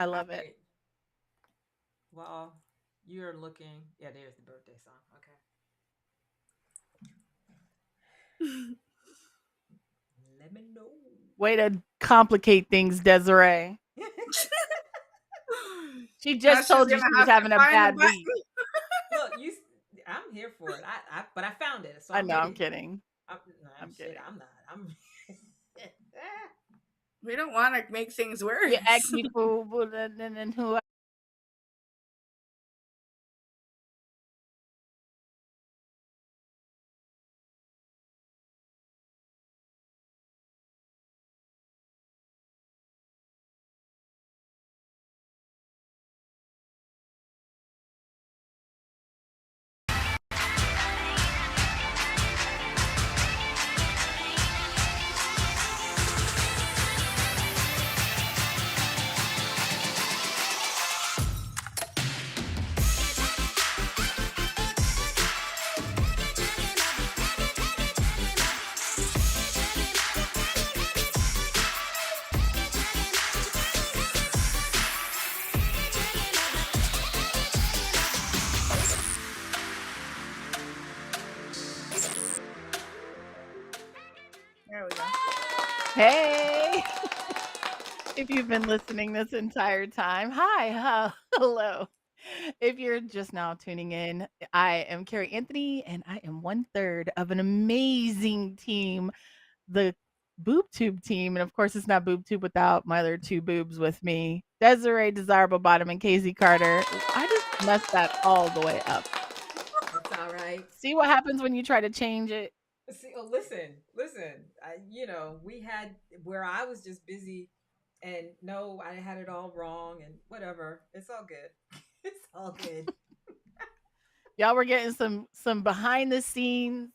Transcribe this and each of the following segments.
I All love it. right. Well, you're looking. Yeah, there's the birthday song. Okay. Let me know. Way to complicate things, Desiree. She Now just she's told you gonna she was have to having a find the bad button. week. Look, I'm here for it. But I found it, so I I'm know, I'm ready. kidding. Nah, I'm shit. kidding. I'm not. I'm. We don't want to make things You ask worse. me for and who There we go. Hey. If you've been listening this entire time, hi, hello. If you're just now tuning in, I am Kari Anthony, and I am one third of an amazing team, the Boob Tube team. And of course, it's not Boob Tube without my other two boobs with me, Desiree, Desirable Bottom, and Casey Carter. I just messed that all the way up. That's all right. See what happens when you try to change it? See, oh, listen. We had where I was just busy, and no, I had it all wrong, and whatever. It's all good. It's all good. Y'all were getting some behind the scenes,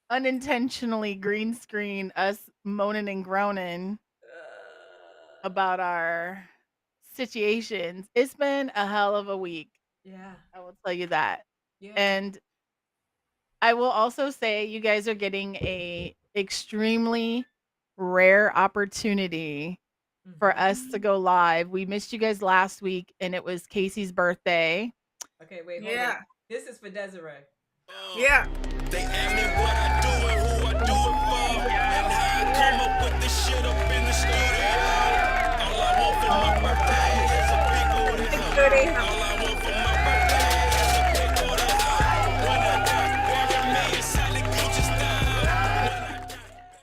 unintentionally green screen us moaning and groaning about our situations. It's been a hell of a week. Yeah, I will tell you that. yeah. And I will also say you guys are getting a extremely rare opportunity for Hmm. us to go live. We missed you guys last week and it was Casey's birthday. Okay, wait, hold Yeah. it. This is for Desiree. Yeah. They ask me what I do and who I do it for, and how I come up with this shit up in the studio. All I want for my birthday is a big booty Big hoe. booty. All I want for my birthday is a big booty hoe. When I die, bury me in Sally Gucci style.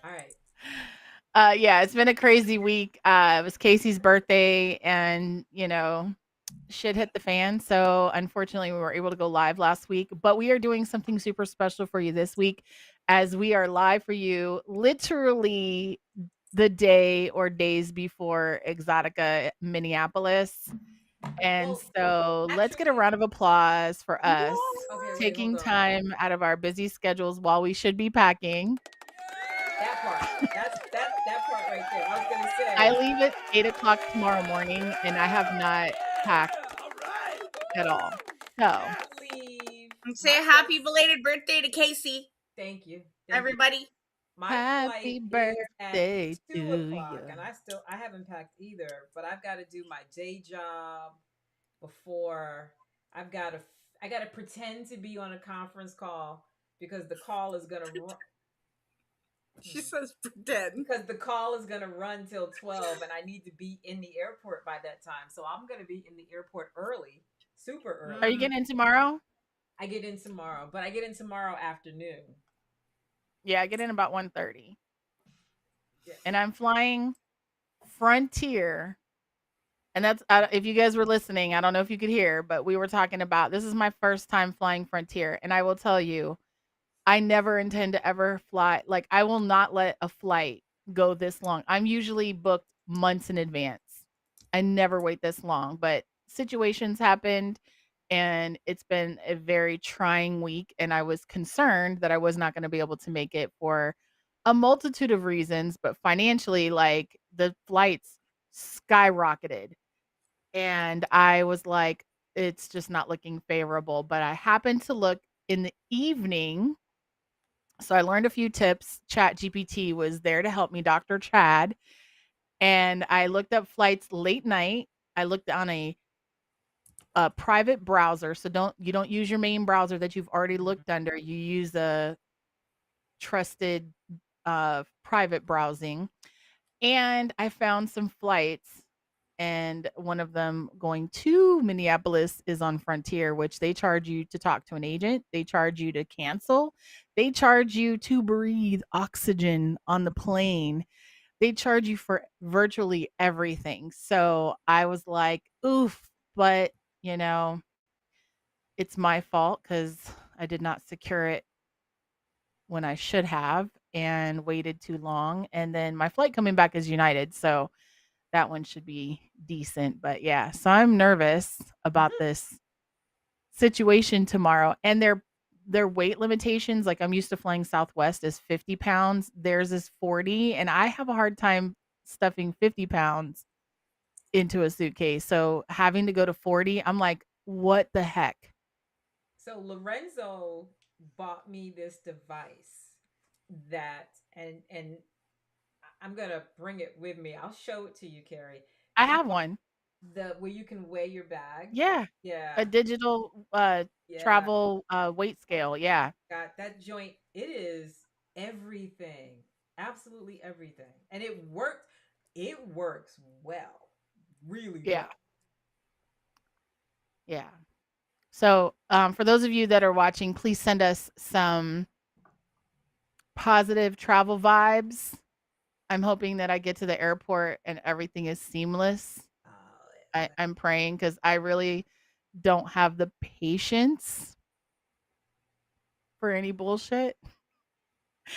All right. Yeah, it's been a crazy week. It was Casey's birthday and shit hit the fan. So unfortunately, we were able to go live last week, but we are doing something super special for you this week as we are live for you literally the day or days before Exotica Minneapolis. And Well, so let's get a actually, round of applause for us okay, wait, hold taking on. time out of our busy schedules while we should be packing. That part. That part right there. I was gonna I say. leave at 8 o'clock tomorrow morning and I have not packed at all. So I leave And say my a flight. happy belated birthday to Casey, Thank you. Thank you. everybody. My happy flight is at birthday to 2 o'clock, you. and I haven't packed either. But I've got to do my day job before I got to pretend to be on a conference call because the call is gonna run. She says pretend. Because the call is gonna run till 12, and I need to be in the airport by that time. So I'm gonna be in the airport early, super Are you early. Mm. getting in tomorrow? I get in tomorrow, but I get in tomorrow afternoon. Yeah, I get in about 1:30. Yeah. And I'm flying Frontier. And that's if you guys were listening, I don't know if you could hear, but we were talking about this is my first time flying Frontier, and I will tell you, I never intend to ever fly. Like I will not let a flight go this long. I'm usually booked months in advance. I never wait this long, but situations happened and it's been a very trying week and I was concerned that I was not going to be able to make it for a multitude of reasons, but financially like the flights skyrocketed and I was like it's just not looking favorable, but I happened to look in the evening, so I learned a few tips. Chat GPT was there to help me, Dr. Chad. And I looked up flights late night I looked on a private browser. So you don't use your main browser that you've already looked under. You use a trusted private browsing. And I found some flights, and one of them going to Minneapolis is on Frontier, which they charge you to talk to an agent. They charge you to cancel. They charge you to breathe oxygen on the plane. They charge you for virtually everything. So I was like, oof, but you know, it's my fault because I did not secure it when I should have and waited too long. And then my flight coming back is United. So that one should be decent. But yeah, so I'm nervous about this situation tomorrow. And their weight limitations, like I'm used to flying Southwest, is 50 pounds. Theirs is 40. And I have a hard time stuffing 50 pounds into a suitcase. So having to go to 40, I'm like, what the heck? So Lorenzo bought me this device that and I'm gonna bring it with me. I'll show it to you, Kari. I have one. The where you can weigh your bag. Yeah. Yeah. A digital travel weight scale. Yeah. Got that joint. It is everything. Absolutely everything. And it worked. It works well. Really Yeah. well. Yeah. So, for those of you that are watching, please send us some positive travel vibes. I'm hoping that I get to the airport and everything is seamless. I'm praying because I really don't have the patience for any bullshit.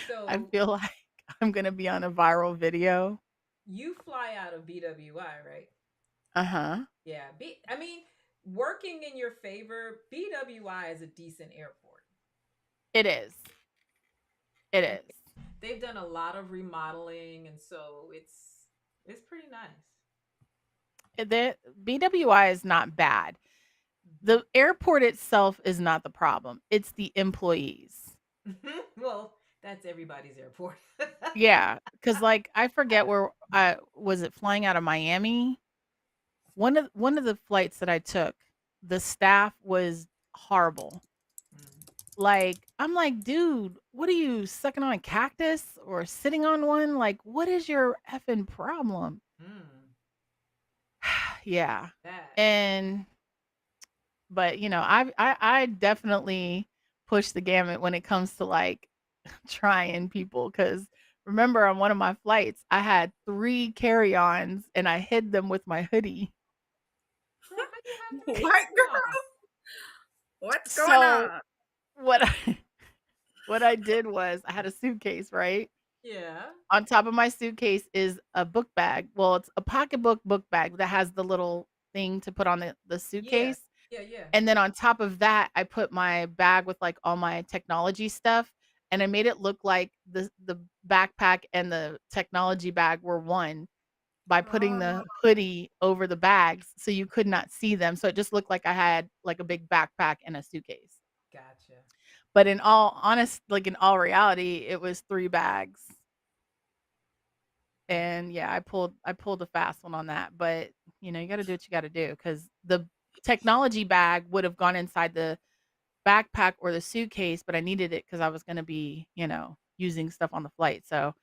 So I feel like I'm going to be on a viral video. you fly out of BWI, right? Uh-huh. Yeah. I mean, working in your favor, BWI is a decent airport. It is. It is. They've done a lot of remodeling, and so it's pretty nice. The BWI is not bad. The airport itself is not the problem. It's the employees. Well, that's everybody's airport. Yeah, because like I forget where I was it flying out of Miami. One of the flights that I took, the staff was horrible. Like I'm like, dude, what are you sucking on a cactus or sitting on one? Like, what is your effing problem? Yeah, but you know, I definitely push the gamut when it comes to like trying people because remember on one of my flights I had 3 carry-ons and I hid them with my hoodie. What, girl? What's going on? What I did was I had a suitcase, right? Yeah. On top of my suitcase is a book bag. Well, it's a pocketbook book bag that has the little thing to put on the suitcase. Yeah. And then on top of that, I put my bag with like all my technology stuff and I made it look like the backpack and the technology bag were one by putting the hoodie over the bags so you could not see them. So it just looked like I had like a big backpack and a suitcase. Gotcha. But in all reality, it was 3 bags. And yeah, I pulled a fast one on that. But you know, you got to do what you got to do because the technology bag would have gone inside the backpack or the suitcase, but I needed it because I was going to be, you know, using stuff on the flight. So,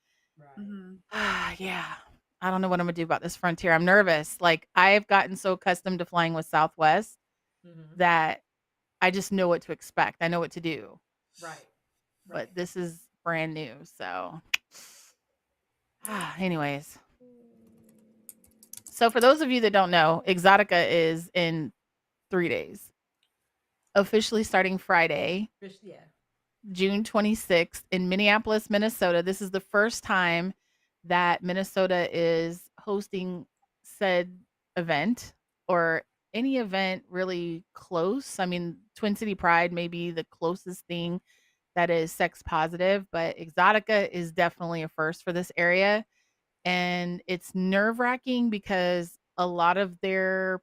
yeah, I don't know what I'm gonna do about this Frontier. I'm nervous. Like I've gotten so accustomed to flying with Southwest that I just know what to expect. I know what to do. Right. But this is brand new. So, anyways. So for those of you that don't know, Exotica is in 3 days. Officially starting Friday, June 26th in Minneapolis, Minnesota. This is the first time that Minnesota is hosting said event or any event really close. I mean, Twin City Pride may be the closest thing that is sex positive, but Exotica is definitely a first for this area. And it's nerve-wracking because a lot of their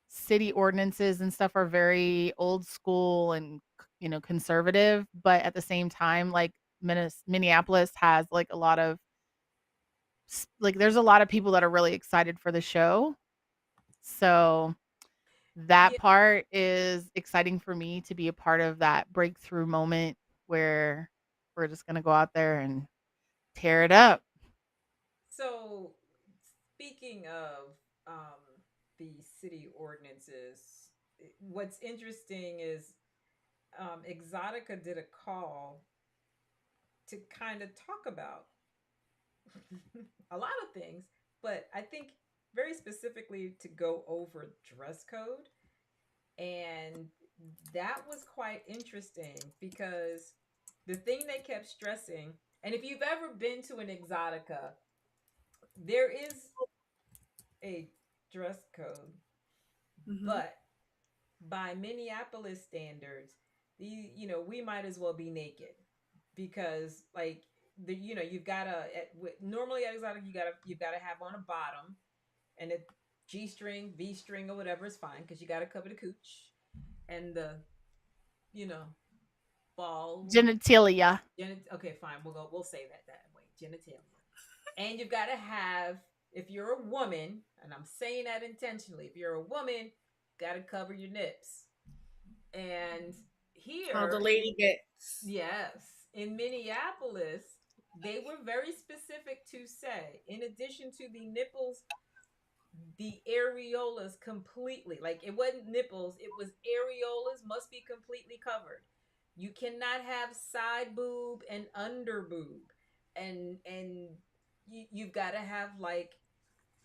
city ordinances and stuff are very old school and you know conservative, but at the same time like Minneapolis has like a lot of like there's a lot of people that are really excited for the show. So that Yeah. part is exciting for me to be a part of that breakthrough moment where we're just gonna go out there and tear it up. So, speaking of the city ordinances, what's interesting is Exotica did a call to kind of talk about a lot of things, but I think very specifically to go over dress code. And that was quite interesting because the thing they kept stressing, and if you've ever been to an Exotica, there is a dress code, Mm-hmm. but by Minneapolis standards, we might as well be naked because like you've got to normally at Exotic you've got to have on a bottom and a G string, V string, or whatever is fine because you got to cover the cooch and the you know ball. Genitalia. Okay, fine. We'll say that way. Genitalia. And you've got to have, if you're a woman, and I'm saying that intentionally, if you're a woman, got to cover your nips. And All the here, lady bits. yes, in Minneapolis, they were very specific to say, in addition to the nipples, the areolas completely, like it wasn't nipples, it was areolas must be completely covered. You cannot have side boob and under boob. And you've got to have like,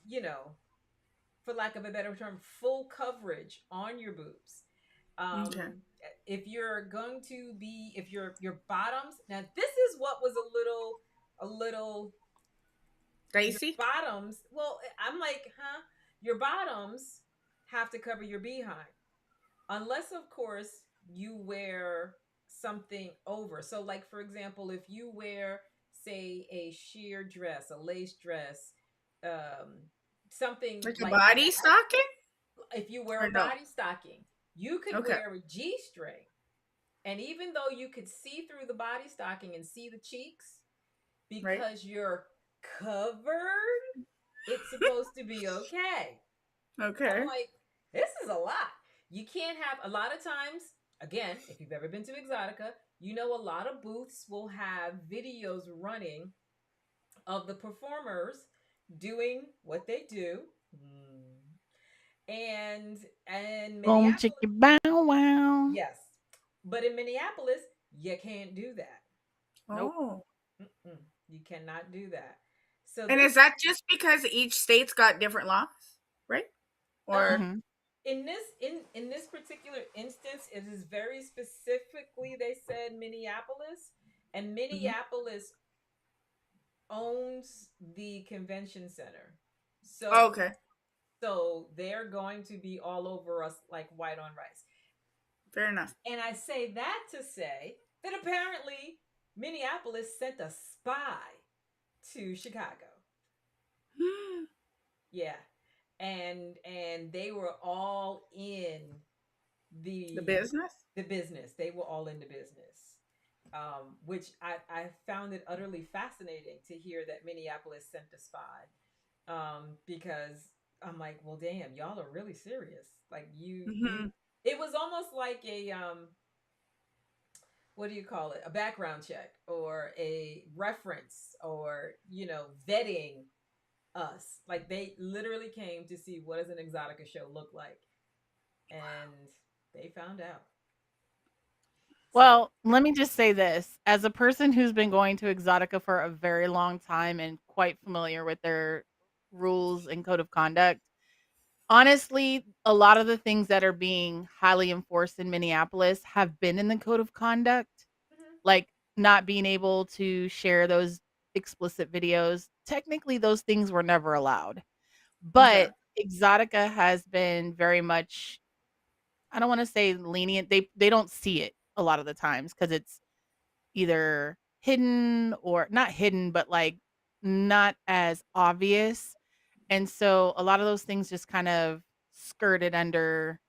you know, for lack of a better term, full coverage on your boobs. Okay. If you're going to be, if your bottoms, now this is what was a little your Dicey. bottoms. Well, I'm like, huh? Your bottoms have to cover your behind, unless of course you wear something over. So, like for example, if you wear, say, a sheer dress, a lace dress, um, something Like a like body that. stocking? If you wear Or a no? body stocking, you could Okay. wear a G string, and even though you could see through the body stocking and see the cheeks, Right. because you're covered, it's supposed to be okay. I'm Okay. like, this is a lot. You can't have a lot of times, again, if you've ever been to Exotica, a lot of booths will have videos running of the performers doing what they do. And Boom Minneapolis, chicka bow wow. yes. But in Minneapolis, you can't do that. Nope. Oh. Mm-mm. You cannot do that. So And this is that just because each state's got different laws? Right? Or Hmm. in this particular instance, it is very specifically they said Minneapolis, and Mhm. Minneapolis owns the convention center. Oh, So okay. so they're going to be all over us like white on rice. Fair enough. And I say that to say that apparently Minneapolis sent a spy to Chicago. Yeah. And they were all in The the business? the business. They were all in the business. Which I found it utterly fascinating to hear that Minneapolis sent a spy. Because I'm like, well, damn, y'all are really serious. Like Mm-hmm. it was almost like a what do you call it? A background check or a reference or vetting us. Like they literally came to see what does an Exotica show look like, and they found out. So, Well, let me just say this. As a person who's been going to Exotica for a very long time and quite familiar with their rules and code of conduct, honestly, a lot of the things that are being highly enforced in Minneapolis have been in the code of conduct, mhm, like not being able to share those explicit videos. Technically, those things were never allowed. Okay. But Exotica has been very much, I don't want to say lenient. They don't see it a lot of the times because it's either hidden or not hidden, but like not as obvious. And so a lot of those things just kind of skirted under,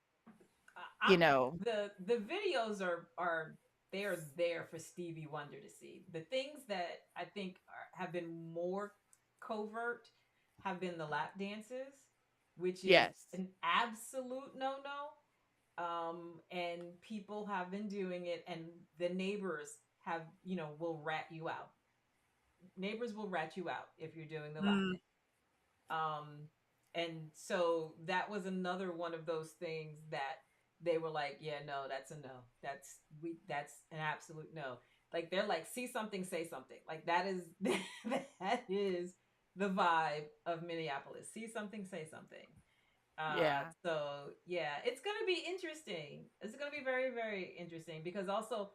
I, you know. the videos are they're there for Stevie Wonder to see. The things that I think have been more covert have been the lap dances. which is Yes. an absolute no-no. And people have been doing it, and the neighbors have, will rat you out. Neighbors will rat you out if you're doing the latte. Um, and so that was another one of those things that they were like, yeah, no, that's a no. That's an absolute no. Like they're like, see something, say something. Like that is that is the vibe of Minneapolis. See something, say something. Yeah. So yeah, it's gonna be interesting. It's gonna be very, very interesting because also,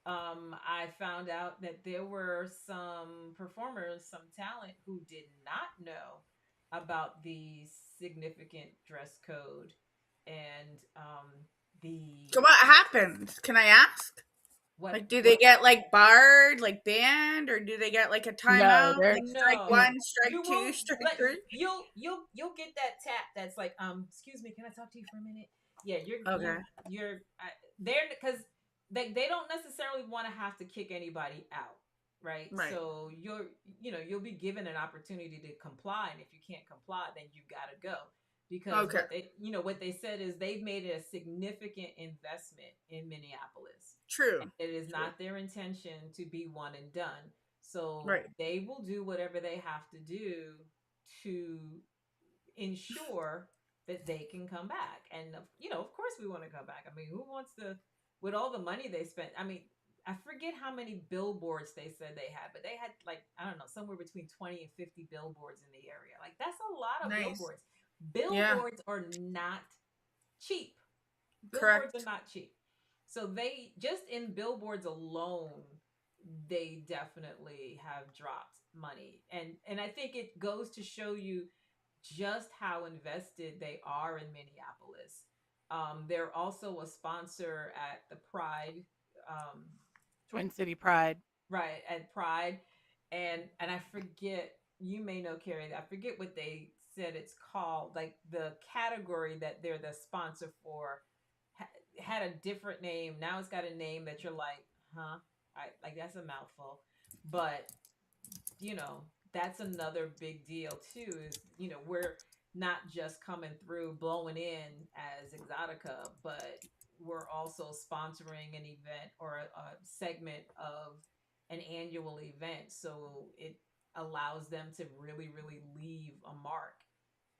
I found out that there were some performers, some talent who did not know about the significant dress code and the So what happens? Can I ask? Like, do they what get like barred, like banned, or do they get like a No, timeout? they're Like strike no, one, strike you two, won't strike let three? you'll get that tap that's like, excuse me, can I talk to you for a minute? Yeah, Okay. they're because they don't necessarily want to have to kick anybody out, right? Right. So you'll be given an opportunity to comply, and if you can't comply, then you got to go. Because Okay. what they said is they've made a significant investment in Minneapolis. True. It is True. not their intention to be one and done. So Right. they will do whatever they have to do to ensure that they can come back. And of course we want to come back. I mean, who wants to, with all the money they spent? I mean, I forget how many billboards they said they had, but they had like, I don't know, somewhere between 20 and 50 billboards in the area. Like that's a lot of Nice. billboards. Yeah. Billboards are not cheap. Billboards are Correct. not cheap. So they just in billboards alone, they definitely have dropped money. And I think it goes to show you just how invested they are in Minneapolis. They're also a sponsor at the Pride, um, Twin City Pride. right, at Pride. And I forget, you may know, Carrie, I forget what they said it's called. Like the category that they're the sponsor for had a different name. Now it's got a name that you're like, huh? I like that's a mouthful. But you know, that's another big deal too, is we're not just coming through blowing in as Exotica, but we're also sponsoring an event or a segment of an annual event. So it allows them to really, really leave a mark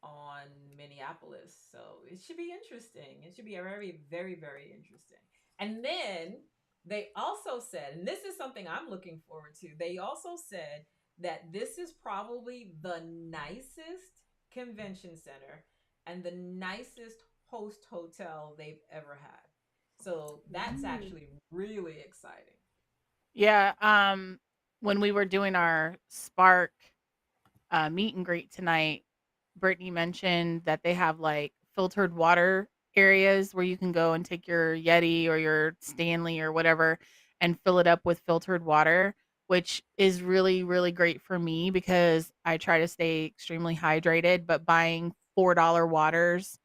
on Minneapolis. So it should be interesting. It should be very, very, very interesting. And then they also said, and this is something I'm looking forward to, they also said that this is probably the nicest convention center and the nicest host hotel they've ever had. So that's actually really exciting. Yeah. When we were doing our Spark meet and greet tonight, Brittany mentioned that they have like filtered water areas where you can go and take your Yeti or your Stanley or whatever and fill it up with filtered water, which is really, really great for me because I try to stay extremely hydrated, but buying $4 waters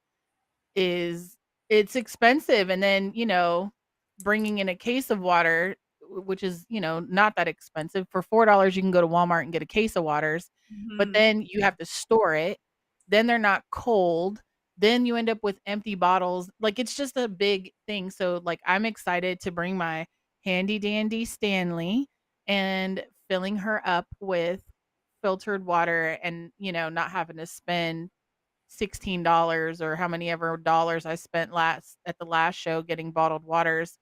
is it's expensive, and then, bringing in a case of water, which is, not that expensive. For $4, you can go to Walmart and get a case of waters, but Mm-hmm. then you have to store it. Then they're not cold. Then you end up with empty bottles. Like, it's just a big thing. So, like, I'm excited to bring my handy dandy Stanley and filling her up with filtered water and, not having to spend $16 or how many ever dollars I spent last at the last show getting bottled waters,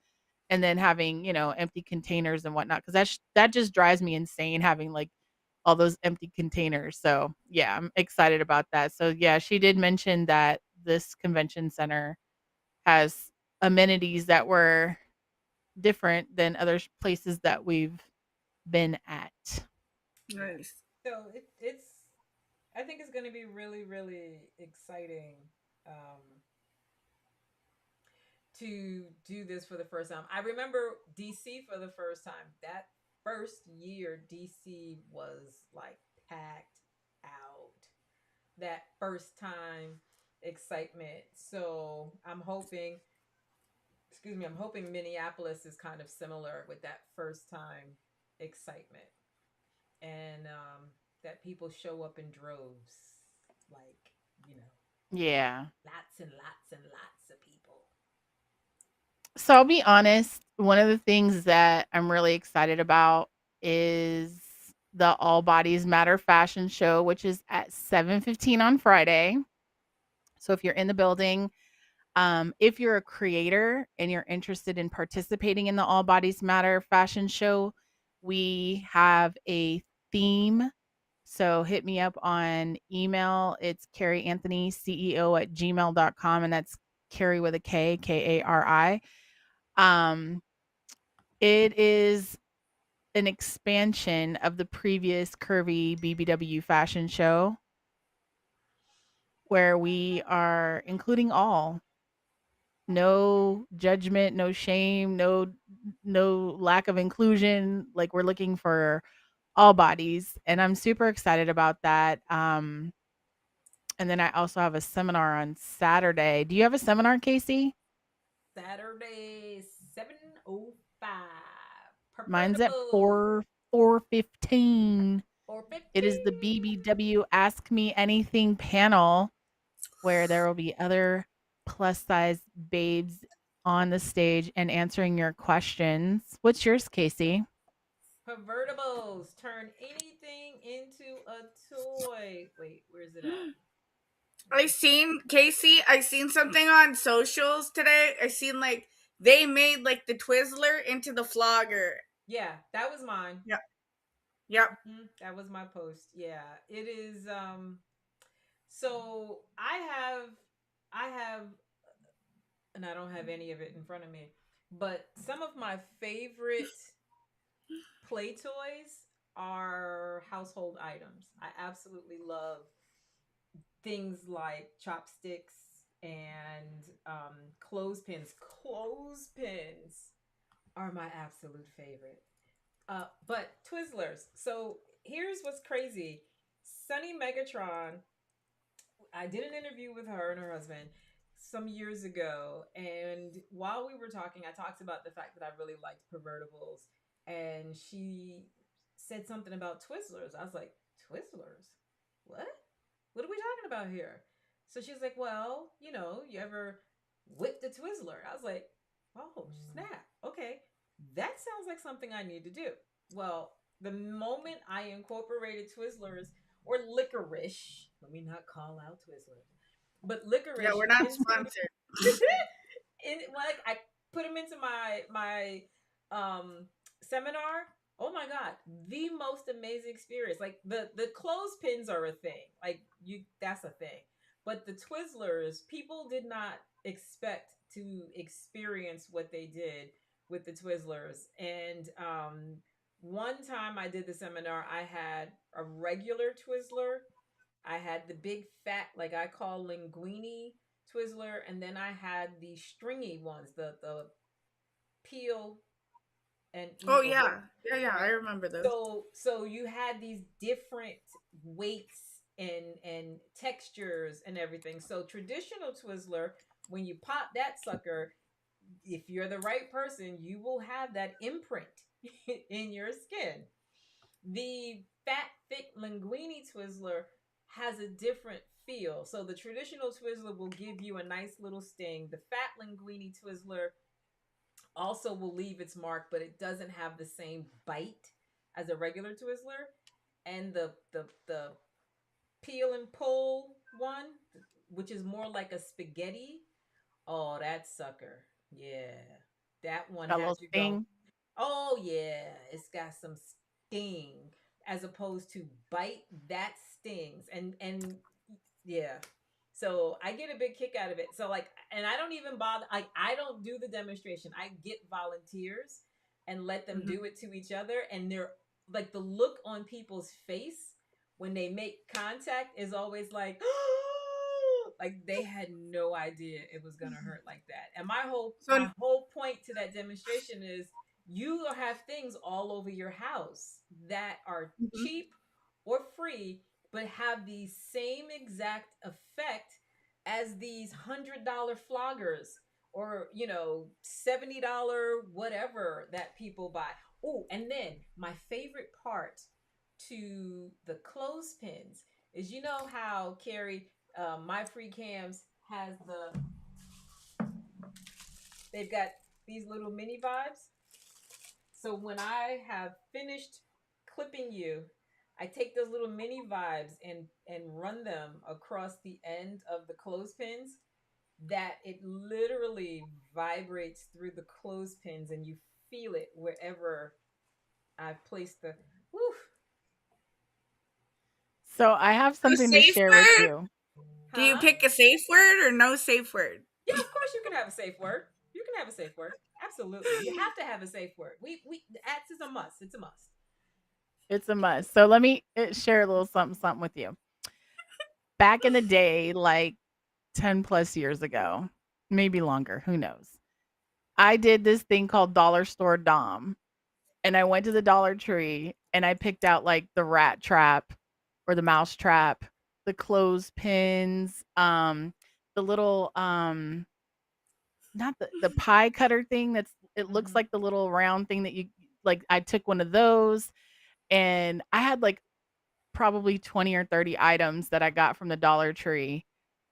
and then having, empty containers and whatnot. Cause that just drives me insane having like all those empty containers. So yeah, I'm excited about that. So yeah, she did mention that this convention center has amenities that were different than other places that we've been at. Yeah. Nice. So it's I think it's going to be really, really exciting, um, to do this for the first time. I remember DC for the first time. That first year, DC was like packed out. That first time excitement. So I'm hoping Minneapolis is kind of similar with that first time excitement. And that people show up in droves. Like, you know, Yeah. Lots and lots and lots of people. So I'll be honest, one of the things that I'm really excited about is the All Bodies Matter fashion show, which is at 7:15 on Friday. So if you're in the building, if you're a creator and you're interested in participating in the All Bodies Matter fashion show, we have a theme. So hit me up on email. It's Kari Anthony, CEO at gmail.com. And that's Kari with a K, Kari. Um, it is an expansion of the previous Curvy BBW fashion show where we are including all. No judgment, no shame, no lack of inclusion. Like we're looking for all bodies and I'm super excited about that. And then I also have a seminar on Saturday. Do you have a seminar, Casey? Saturday, 7:05. Mine's at Pervertible 4:15. or It is the 15. BBW Ask Me Anything panel where there will be other plus size babes on the stage and answering your questions. What's yours, Casey? Pervertibles turn anything into a toy. Wait, where's it at? I seen Casey. I seen something on socials today. I seen like they made like the Twizzler into the flogger. Yeah, that was mine. Yep. Yep. That was my post. Yeah, it is. So I have, and I don't have any of it in front of me, but some of my favorite play toys are household items. I absolutely love things like chopsticks and clothespins. Clothespins are my absolute favorite. But Twizzlers. So here's what's crazy. Sunny Megatron, I did an interview with her and her husband some years ago, and while we were talking, I talked about the fact that I really liked pervertibles, and she said something about Twizzlers. I was like, Twizzlers? What? What are we talking about here? So she's like, well, you ever whipped a Twizzler? I was like, oh, snap. Okay. That sounds like something I need to do. Well, the moment I incorporated Twizzlers or licorice, let me not call out Twizzlers, but licorice Yeah, we're not into sponsored. like I put them into my seminar. Oh my god, the most amazing experience. Like the clothespins are a thing. Like that's a thing. But the Twizzlers, people did not expect to experience what they did with the Twizzlers. And one time I did the seminar, I had a regular Twizzler, I had the big fat, like I call linguine Twizzler, and then I had the stringy ones, the peel and eat. Oh yeah, yeah. I remember those. So you had these different weights and textures and everything. So traditional Twizzler, when you pop that sucker, if you're the right person, you will have that imprint in your skin. The fat, thick linguine Twizzler has a different feel. So the traditional Twizzler will give you a nice little sting. The fat linguine Twizzler also will leave its mark, but it doesn't have the same bite as a regular Twizzler. And the peel and pull one, which is more like a spaghetti. Oh, that sucker. Yeah. That one Got a little has you go. sting. Oh yeah, it's got some sting as opposed to bite that stings. And yeah. So I get a big kick out of it. So like, and I don't even bother. I don't do the demonstration. I get volunteers and let them do it to each other. And they're like, the look on people's face when they make contact is always like, like they had no idea it was gonna hurt like that. And my whole point to that demonstration is you have things all over your house that are cheap or free but have the same exact effect as these $100 floggers or $70 whatever that people buy. Oh, and then my favorite part to the clothespins is, how, Carrie, My Free Cams has they've got these little mini vibes. So when I have finished clipping you, I take those little mini vibes and run them across the end of the clothespins, that it literally vibrates through the clothespins and you feel it wherever I've placed the whew. So I have So something to safe share with word? you. Do you Huh? pick a safe word or no safe word? Yeah, of course you can have a safe word. You can have a safe word. Absolutely. You have to have a safe word. We that's is a must. It's a must. It's a must. So let me share a little something with you. Back in the day, like 10 plus years ago, maybe longer, who knows? I did this thing called Dollar Store Dom. And I went to the Dollar Tree and I picked out like the rat trap or the mouse trap, the clothespins, the little not the pie cutter thing that's it looks Mm-hmm. like the little round thing that you like. I took one of those and I had like probably 20 or 30 items that I got from the Dollar Tree.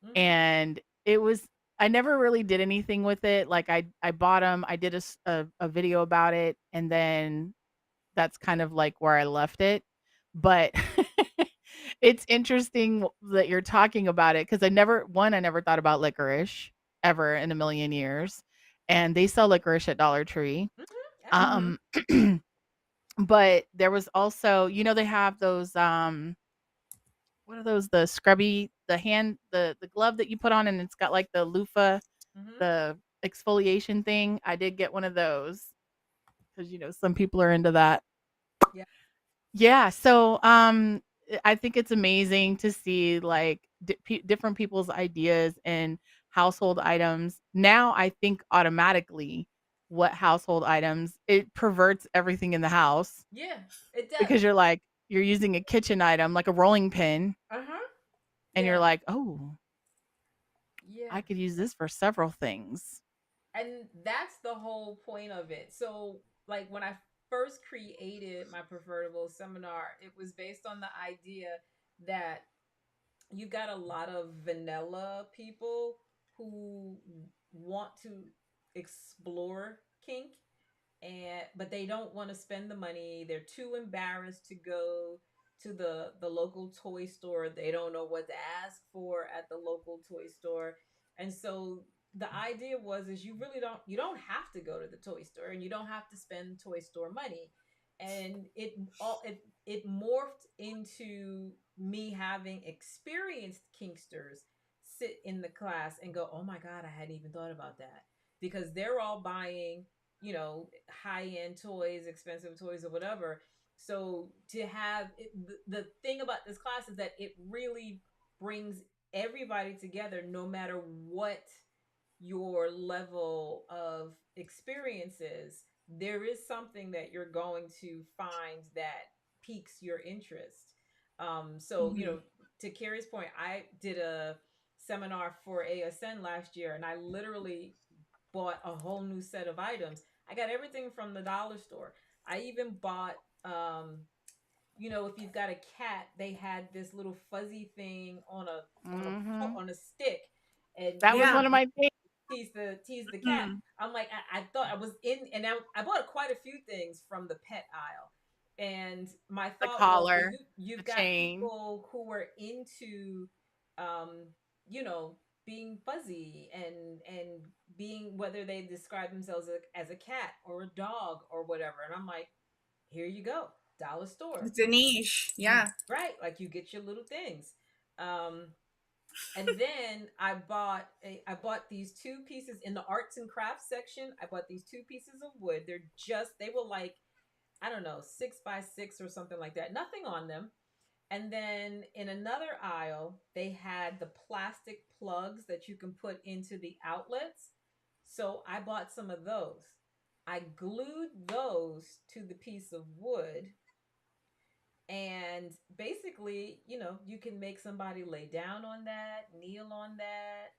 Mm-hmm. And it was I never really did anything with it. Like I bought them, I did a video about it, and then that's kind of like where I left it. But it's interesting that you're talking about it because I never thought about licorice ever in a million years. And they sell licorice at Dollar Tree. Mm-hmm. Mm-hmm. Um, but there was also, they have those what are those? The scrubby, the hand, the glove that you put on and it's got like the loofah, Mm-hmm. the exfoliation thing. I did get one of those because some people are into that. Yeah. Yeah, so, I think it's amazing to see, like, different people's ideas and household items. Now I think automatically what household items it perverts everything in the house Yeah, it does. because you're using a kitchen item, like a rolling pin, Uh-huh. and you're Yeah. like, "Oh, Yeah. I could use this for several things." And that's the whole point of it. So, like when I first created my preferable seminar, it was based on the idea that you've got a lot of vanilla people who want to explore kink, and but they don't want to spend the money. They're too embarrassed to go to the local toy store. They don't know what to ask for at the local toy store. And so the idea was is you don't have to go to the toy store and you don't have to spend toy store money. And it morphed into me having experienced kinksters sit in the class and go, "Oh my god, I hadn't even thought about that." Because they're all buying, high end toys, expensive toys, or whatever. So to have the thing about this class is that it really brings everybody together, no matter what your level of experience is. There is something that you're going to find that piques your interest. So, Mm-hmm. to Kari's point, I did a seminar for ASN last year and I literally bought a whole new set of items. I got everything from the dollar store. I even bought, if you've got a cat, they had this little fuzzy thing Mhm. on a stick, and That was Yeah. one of my things. tease the cat. Mm-hmm. I'm like, I thought I was in, and I bought quite a few things from the pet aisle. And my The thought was, well, collar, the you've got chain. people who are into, um, you know, being fuzzy and being, whether they describe themselves as a cat or a dog or whatever. And I'm like, here you go, dollar store. It's a niche. You Yeah. right, like you get your little things. Um, and then I bought these two pieces in the arts and crafts section. I bought these two pieces of wood. They were like, I don't know, 6 by 6 or something like that. Nothing on them. And then in another aisle, they had the plastic plugs that you can put into the outlets. So I bought some of those. I glued those to the piece of wood, and basically, you can make somebody lay down on that, kneel on that,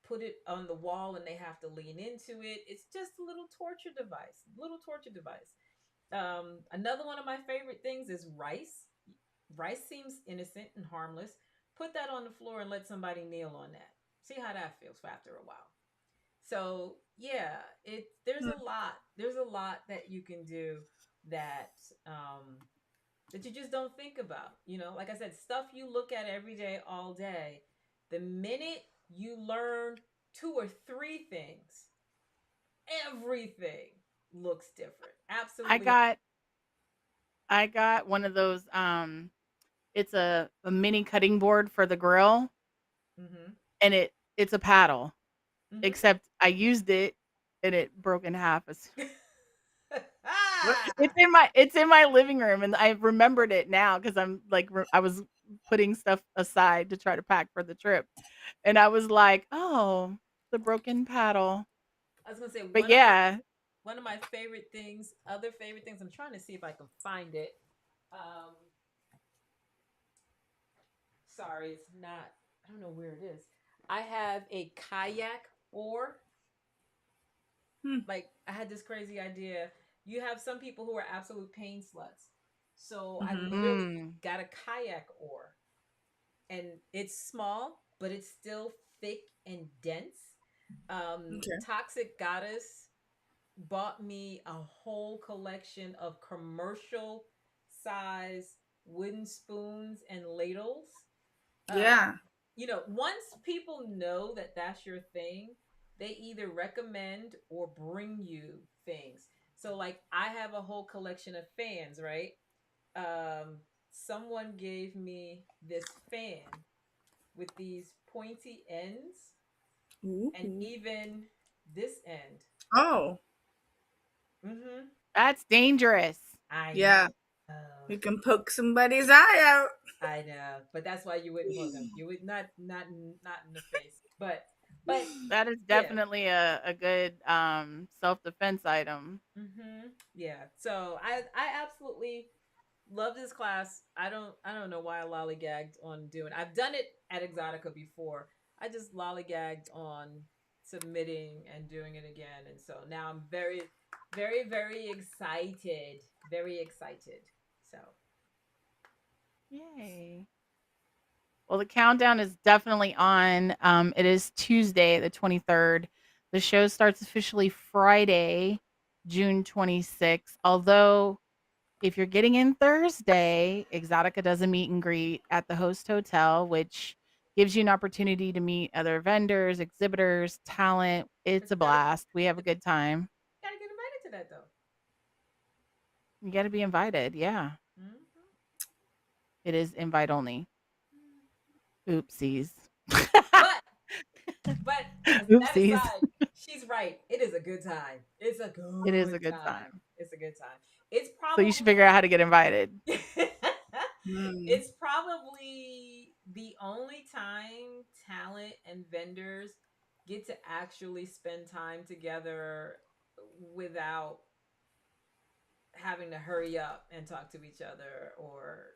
put it on the wall and they have to lean into it. It's just a little torture device. Little torture device. Another one of my favorite things is rice. Rice seems innocent and harmless, put that on the floor and let somebody kneel on that. See how that feels for after a while. So yeah, there's a lot that you can do that that you just don't think about. You know, like I said, stuff you look at every day, all day. The minute you learn two or three things, everything looks different. I Absolutely. got I got one of those it's a mini cutting board for the grill, Mm-hmm. and it's a paddle. Mm-hmm. Except I used it and it broke in half as Ah, it's in my living room, and I remembered it now because I'm like I was putting stuff aside to try to pack for the trip, and I was like, "Oh, the broken paddle." I was gonna say But yeah, one of my favorite things, other favorite things. I'm trying to see if I can find it. Um, sorry, it's not. I don't know where it is. I have a kayak oar. Hmm. Like I had this crazy idea. You have some people who are absolute pain sluts. So I Mm-hmm. literally got a kayak oar, and it's small, but it's still thick and dense. Okay. Toxic Goddess bought me a whole collection of commercial size wooden spoons and ladles. Uh, Yeah. you know, once people know that that's your thing, they either recommend or bring you things. So, like, I have a whole collection of fans, right? Someone gave me this fan with these pointy ends and Ooh. even this end. Oh, Mm-hmm. that's dangerous. I yeah. know. You can poke somebody's eye out. I know, but that's why you wouldn't hook them. You would not in the face, but That is yeah, definitely a good self-defense item. yeah. So I absolutely love this class. I don't know why I lollygagged on doing. I've done it at Exotica before. I just lollygagged on submitting and doing it again, and so now I'm very excited. Very excited. So Yay. Well, the countdown is definitely on. It is Tuesday, the 23rd. The show starts officially Friday, June 26th. Although, if you're getting in Thursday, Exotica does a meet and greet at the host hotel, which gives you an opportunity to meet other vendors, exhibitors, talent. It's but a blast. We have a good time. gotta get invited to that though. You got to be invited. Yeah, Mm-hmm. it is invite only. Oopsies. But that Oopsies. aside, she's right. It is a good time. It's a It is a good good time. time. It's a good time. It's So you should figure out probably how to get invited. Mm. it's probably the only time talent and vendors get to actually spend time together without having to hurry up and talk to each other or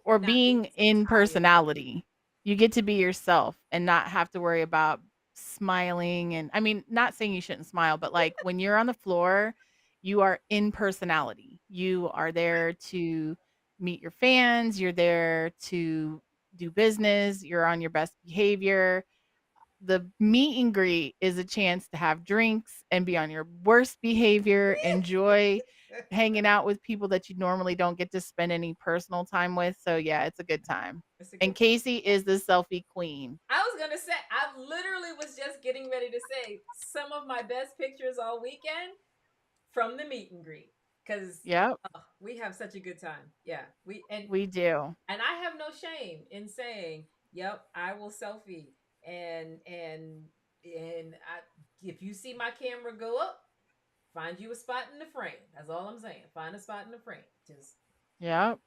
Or not being being so in tired. personality. You get to be yourself and not have to worry about smiling, and I mean, not saying you shouldn't smile, but like when you're on the floor, you are in personality. You are there to meet your fans, you're there to do business, you're on your best behavior. The meet and greet is a chance to have drinks and be on your worst behavior, enjoy hanging out with people that you normally don't get to spend any personal time with. So yeah, it's a good time. It's a And good time. Casey is the selfie queen. I was gonna say, I literally was just getting ready to say some of my best pictures all weekend from the meet and greet because Yep, we have such a good time. Yeah, we we do. and I have no shame in saying, "Yep, I will selfie." And if you see my camera go up, find you a spot in the frame. That's all I'm saying. Find a spot in the frame. Just Yep,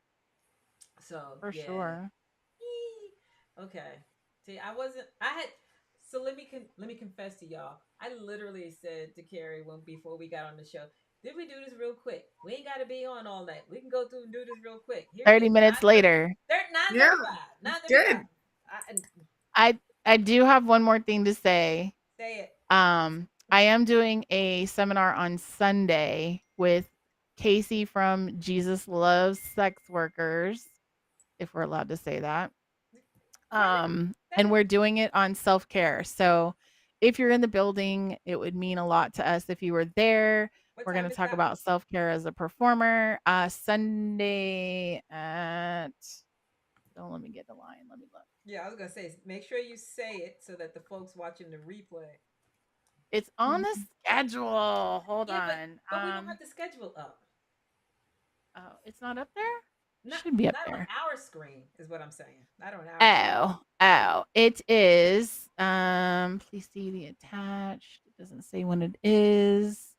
so for yeah. sure. Okay. See, I wasn't. I had. So let me confess to y'all. I literally said to Kari when before we got on the show, did we do this real quick? We ain't got to be on all night. We can go through and do this real quick. Here it 30 is. minutes later. Yeah. 9:35. It's 9:35. good. I I do have one more thing to say. Say it. I am doing a seminar on Sunday with Casey from Jesus Loves Sex Workers, if we're allowed to say that. And we're doing it on self-care. So if you're in the building, it would mean a lot to us if you were there. What We're going time to is talk that one? about self-care as a performer. Sunday at don't let me get the line. Let me look. Yeah, I was gonna say, make sure you say it so that the folks watching the replay. It's on the schedule. Hold Yeah, on. but we don't have the schedule up. Oh, it's not up there? Not Should be up not on there. our screen is what I'm saying. Not on our screen. Oh, it is. Please see the attached. It doesn't say when it is.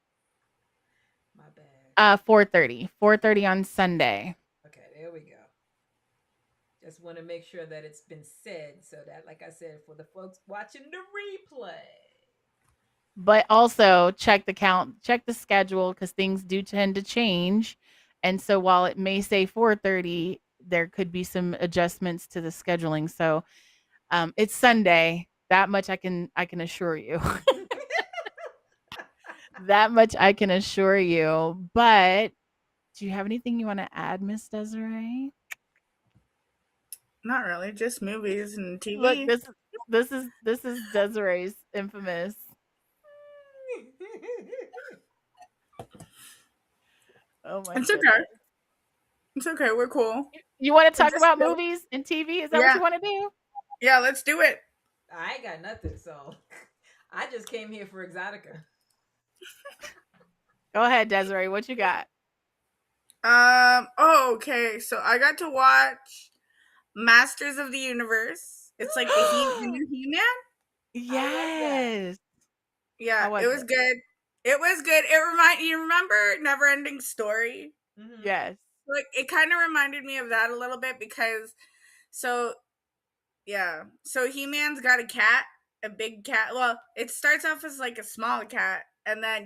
My bad. 4:30. 4:30 on Sunday. Okay, there we go. Just want to make sure that it's been said so that, like I said, for the folks watching the replay. But also check the schedule because things do tend to change. And so while it may say 4:30, there could be some adjustments to the scheduling. So it's Sunday. That much I can assure you. That much I can assure you. But do you have anything you want to add, Miss Desiree? Not really, just movies and Look, TV. this is Desiree's infamous. Oh my It's goodness. okay. It's okay. We're cool. You want to We're talk just about chill. movies and TV? Is that what Yeah. you want to do? Yeah, let's do it. I ain't got nothing, so I just came here for Exotica. Go ahead, Desiree. What you got? Oh, okay. So I got to watch Masters of the Universe. It's like the new He-Man. Yes. Yeah, How was it was it? good. It was good. You remember Never Ending Story? Mm-hmm. Yes. Like it kind of reminded me of that a little bit because so yeah. So He-Man's got a cat, a big cat. Well, it starts off as like a small cat and then,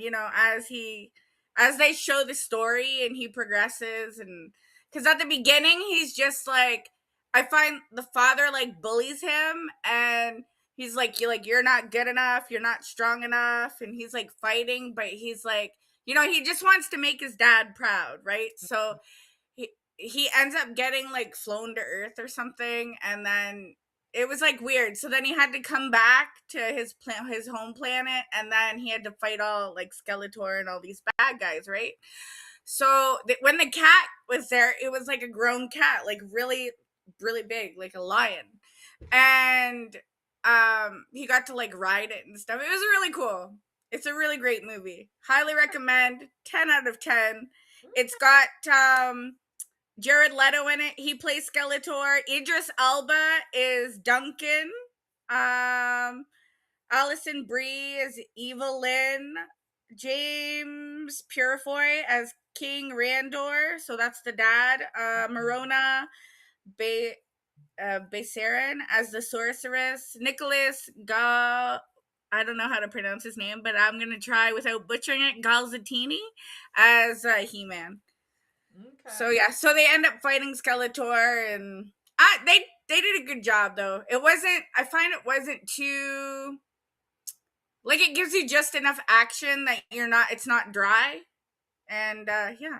as they show the story and he progresses and cuz at the beginning he's just like I find the father like bullies him and he's like you're not good enough, you're not strong enough and he's like fighting but he's like he just wants to make his dad proud, right? So he ends up getting like flown to Earth or something and then it was like weird. So then he had to come back to his home planet, and then he had to fight all like Skeletor and all these bad guys, right? So when the cat was there, it was like a grown cat, like really, really big, like a lion, and he got to like ride it and stuff. It was really cool. It's a really great movie. Highly recommend. 10 out of 10. It's got Jared Leto in it. He plays Skeletor. Idris Elba is Duncan. Alison Brie is Evelyn. James Purefoy as King Randor. So that's the dad. Marona Besarin as the sorceress. Nicholas I don't know how to pronounce his name, but I'm going to try without butchering it. Galzatini as He-Man. Okay. So yeah, so they end up fighting Skeletor, and they did a good job though. I find it wasn't too like it gives you just enough action that it's not dry, and yeah,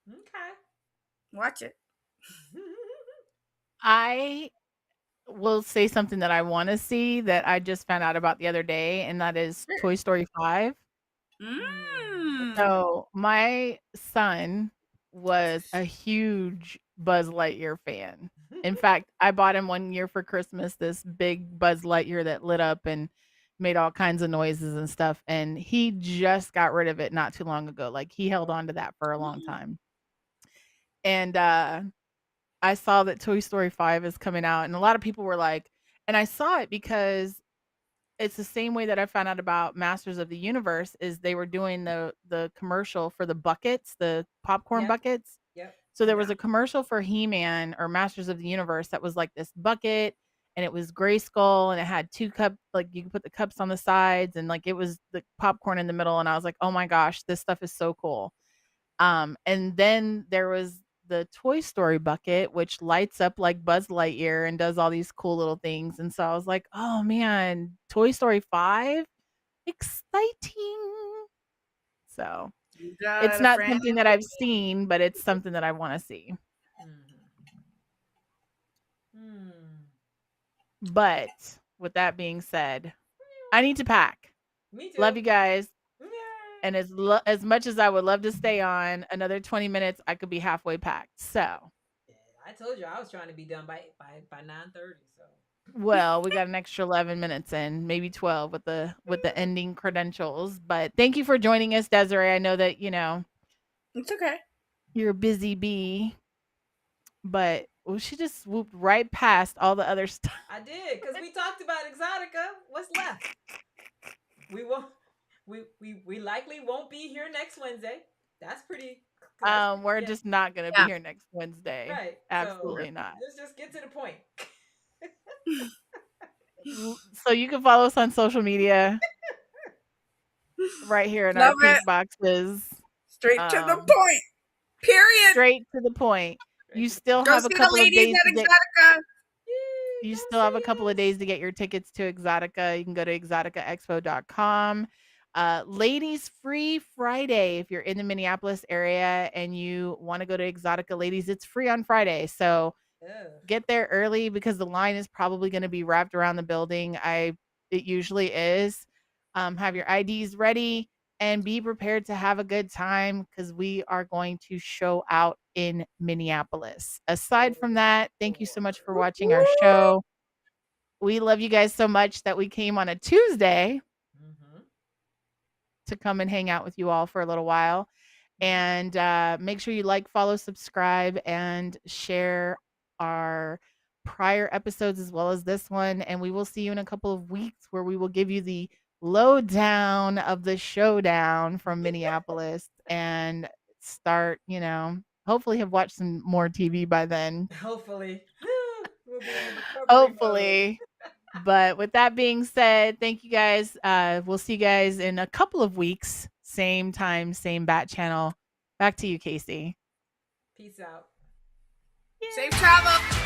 Okay. watch it. I will say something that I want to see that I just found out about the other day, and that is Sure. Toy Story 5. So my son was a huge Buzz Lightyear fan. In fact, I bought him one year for Christmas this big Buzz Lightyear that lit up and made all kinds of noises and stuff. And he just got rid of it not too long ago. Like he held on to that for a long time. And I saw that Toy Story 5 is coming out, and a lot of people were like, and I saw it because it's the same way that I found out about Masters of the Universe is they were doing the commercial for the buckets, the popcorn Yep. buckets. Yep. So there was a commercial for He-Man or Masters of the Universe that was like this bucket and it was gray skull and it had two cup like you could put the cups on the sides and like it was the popcorn in the middle and I was like, "Oh my gosh, this stuff is so cool." And then there was the Toy Story bucket, which lights up like Buzz Lightyear and does all these cool little things. And so I was like, oh man, Toy Story 5? Exciting. So it's not something that I've seen, but it's something that I want to see. Hmm. But with that being said, I need to pack. Me too. Love you guys. Yay. And as much as I would love to stay on another 20 minutes, I could be halfway packed. So, Yeah, I told you I was trying to be done by 9:30. So well, we got an extra 11 minutes in, maybe 12 with the ending credentials. But thank you for joining us, Desiree. I know that, It's okay. you're a busy bee, but she just swooped right past all the other stuff. I did, because we talked about Exotica. What's left? We won't. We likely won't be here next Wednesday. That's pretty. We're yeah, just not gonna be here next Wednesday. right. Absolutely So not. let's just get to the point. So you can follow us on social media right here in Love our pink it. boxes. Straight to the point. Period. Straight to the point. You still Go have a see the couple of ladies days at to get. Exotica. You still have a couple of days to get your tickets to Exotica. You can go to EXXXOTICA.tv. Ladies Free Friday. If you're in the Minneapolis area and you want to go to Exotica Ladies, it's free on Friday. So get there early because the line is probably going to be wrapped around the building. It usually is. Have your IDs ready and be prepared to have a good time because we are going to show out in Minneapolis. Aside from that, thank you so much for watching our show. We love you guys so much that we came on a Tuesday to come and hang out with you all for a little while. And make sure you like, follow, subscribe, and share our prior episodes as well as this one. And we will see you in a couple of weeks where we will give you the lowdown of the showdown from Minneapolis and start, hopefully have watched some more TV by then. Hopefully. We'll be in recovery Hopefully. But with that being said, thank you guys. We'll see you guys in a couple of weeks. Same time, same bat channel. Back to you, Casey. Peace out. Safe travel.